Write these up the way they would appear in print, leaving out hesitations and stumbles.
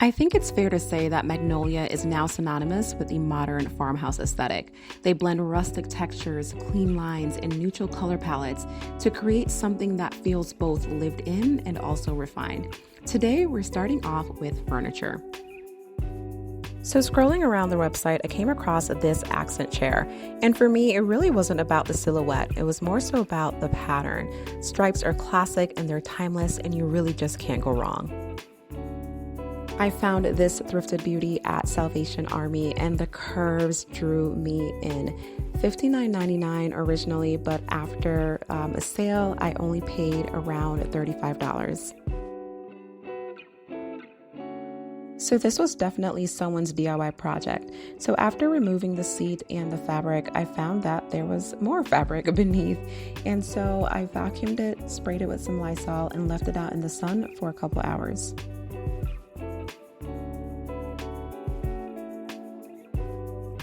I think it's fair to say that Magnolia is now synonymous with the modern farmhouse aesthetic. They blend rustic textures, clean lines, and neutral color palettes to create something that feels both lived in and also refined. Today, we're starting off with furniture. So scrolling around their website, I came across this accent chair. And for me, it really wasn't about the silhouette. It was more so about the pattern. Stripes are classic and they're timeless, and you really just can't go wrong. I found this thrifted beauty at Salvation Army, and the curves drew me in. $59.99 originally, but after a sale, I only paid around $35. So this was definitely someone's DIY project. So after removing the seat and the fabric, I found that there was more fabric beneath. And so I vacuumed it, sprayed it with some Lysol, and left it out in the sun for a couple hours.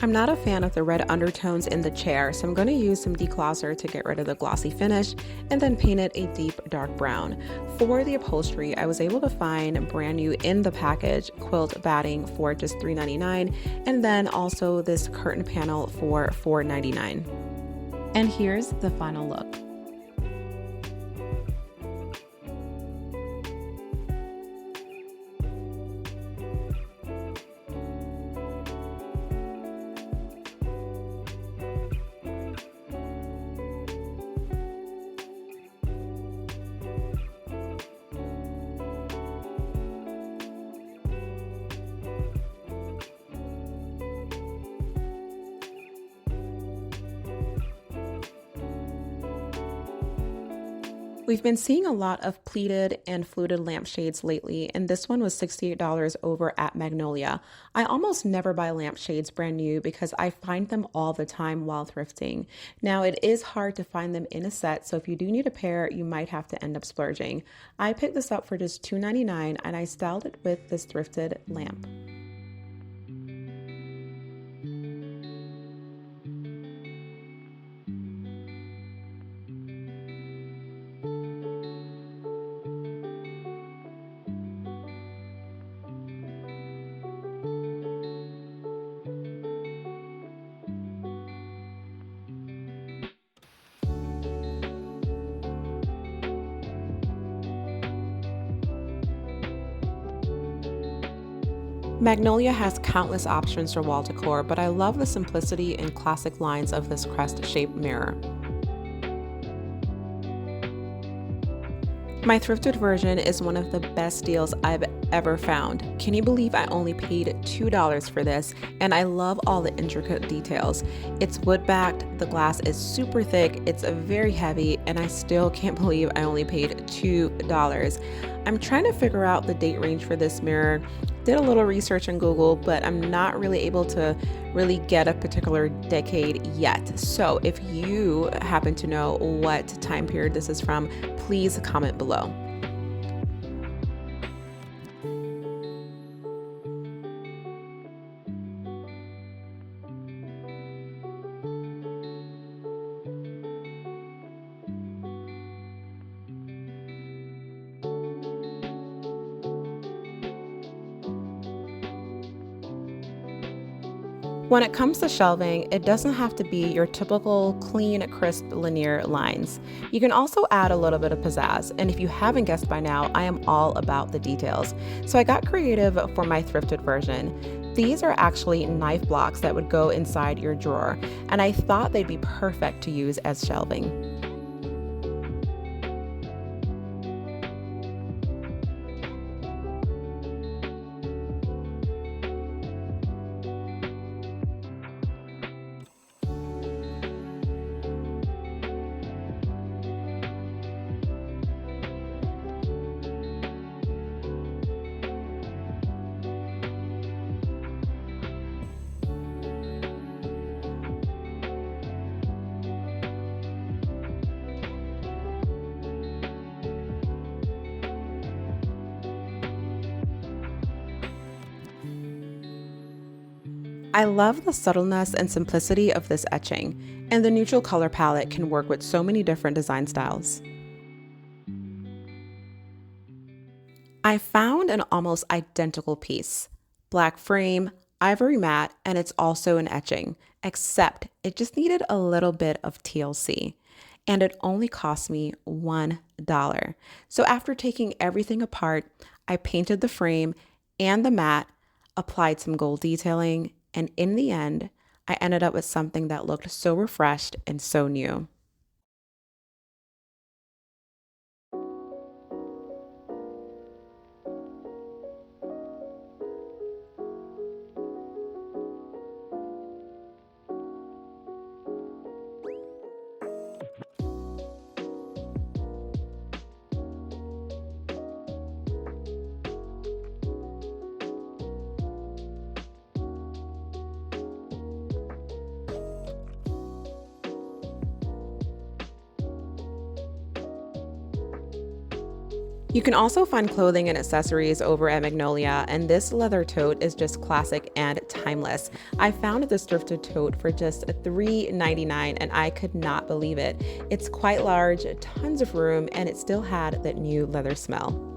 I'm not a fan of the red undertones in the chair, so I'm going to use some declosser to get rid of the glossy finish and then paint it a deep dark brown. For the upholstery, I was able to find brand new in the package quilt batting for just $3.99, and then also this curtain panel for $4.99. And here's the final look. We've been seeing a lot of pleated and fluted lampshades lately, and this one was $68 over at Magnolia. I almost never buy lampshades brand new because I find them all the time while thrifting. Now, it is hard to find them in a set, so if you do need a pair, you might have to end up splurging. I picked this up for just $2.99, and I styled it with this thrifted lamp. Magnolia has countless options for wall decor, but I love the simplicity and classic lines of this crest-shaped mirror. My thrifted version is one of the best deals I've ever found. Can you believe I only paid $2 for this? And I love all the intricate details. It's wood-backed, the glass is super thick, it's very heavy, and I still can't believe I only paid $2. I'm trying to figure out the date range for this mirror. Did a little research on Google, but I'm not really able to really get a particular decade yet. So if you happen to know what time period this is from, please comment below. When it comes to shelving, it doesn't have to be your typical clean, crisp, linear lines. You can also add a little bit of pizzazz, and if you haven't guessed by now, I am all about the details. So I got creative for my thrifted version. These are actually knife blocks that would go inside your drawer, and I thought they'd be perfect to use as shelving. I love the subtleness and simplicity of this etching, and the neutral color palette can work with so many different design styles. I I found an almost identical piece. Black frame, ivory matte, and it's also an etching, except it just needed a little bit of TLC. And it only cost me $1. So after taking everything apart, I painted the frame and the mat, applied some gold detailing, and in the end, I ended up with something that looked so refreshed and so new. You can also find clothing and accessories over at Magnolia, and this leather tote is just classic and timeless. I found this thrifted tote for just $3.99 and I could not believe it. It's quite large, tons of room, and it still had that new leather smell.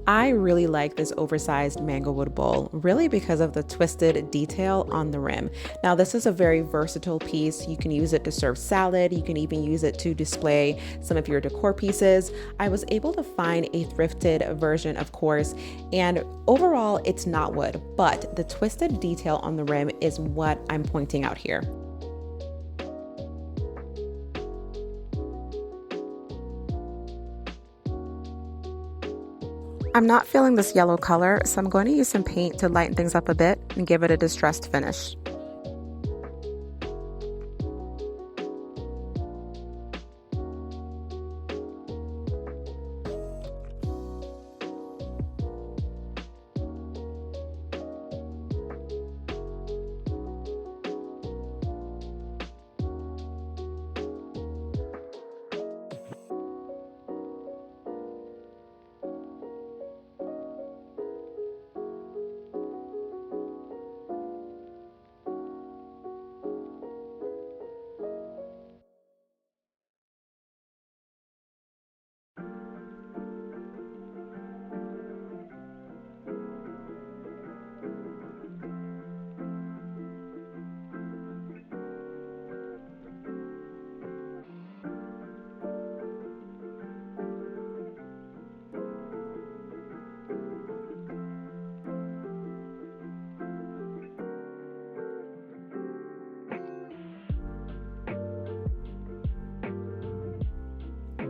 I really like this oversized manglewood bowl, really because of the twisted detail on the rim. Now, this is a very versatile piece. You can use it to serve salad. You can even use it to display some of your decor pieces. I was able to find a thrifted version, of course, and overall it's not wood, but the twisted detail on the rim is what I'm pointing out here. I'm not feeling this yellow color, so I'm going to use some paint to lighten things up a bit and give it a distressed finish.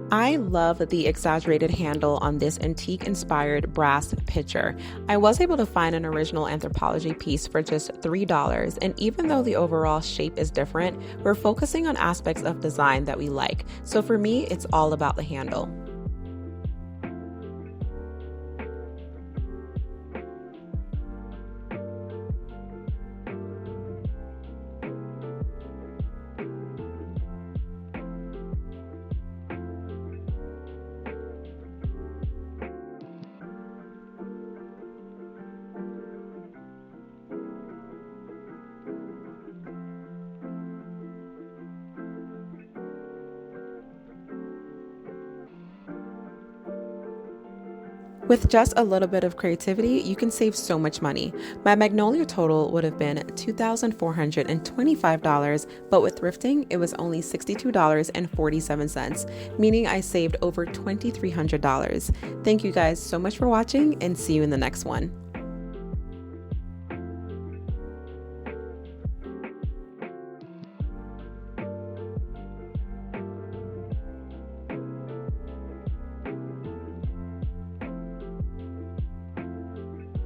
I love the exaggerated handle on this antique-inspired brass pitcher. I was able to find an original Anthropologie piece for just $3, and even though the overall shape is different, we're focusing on aspects of design that we like. So for me, it's all about the handle. With just a little bit of creativity, you can save so much money. My Magnolia total would have been $2,425, but with thrifting, it was only $62.47, meaning I saved over $2,300. Thank you guys so much for watching, and see you in the next one.